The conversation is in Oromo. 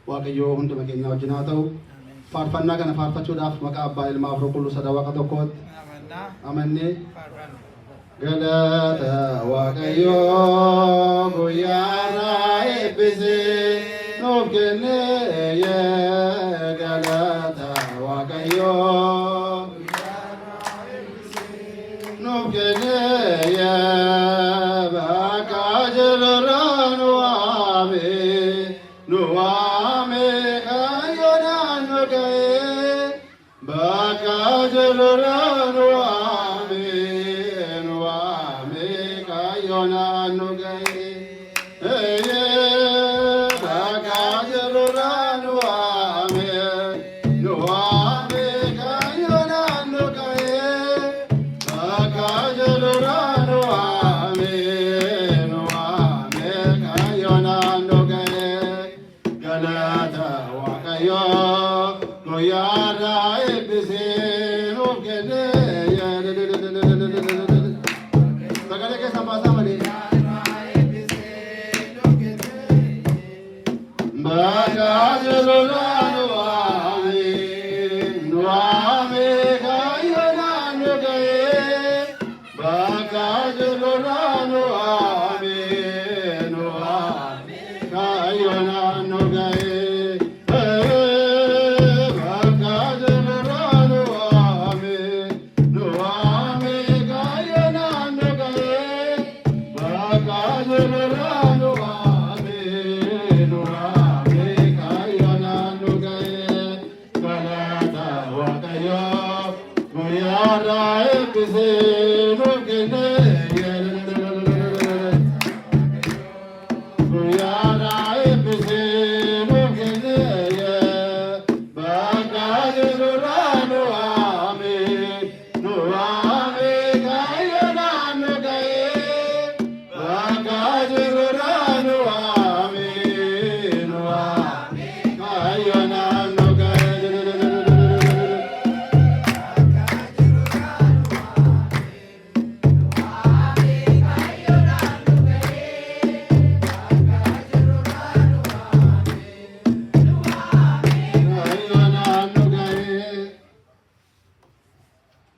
waaqayyoo hunduma keenya wajjin haa ta'u. Faarfannaa kana faarfachuudhaaf maqaa abbaa ilmaa fi qulqulluu sadawaqa tokkooti amannee galata waaqayyoo guyyaarraa eebbisee nuuf kennee galata waaqayyoo nuuf kennee bakka jirurraa nu waame kaayyoodhaan nu ga'ee bakka jirurraa nu waame kaayyoodhaan nu ga'ee bakka jirurraa nu waame kaayyoodhaan nu ga'ee bakka jirurraa nu waame kaayyoodhaan nu ga'ee galata waaqayyoo guyyaarraa eebbisee nuuf kennee sagalee keessa baasaa malee bakka jirurraa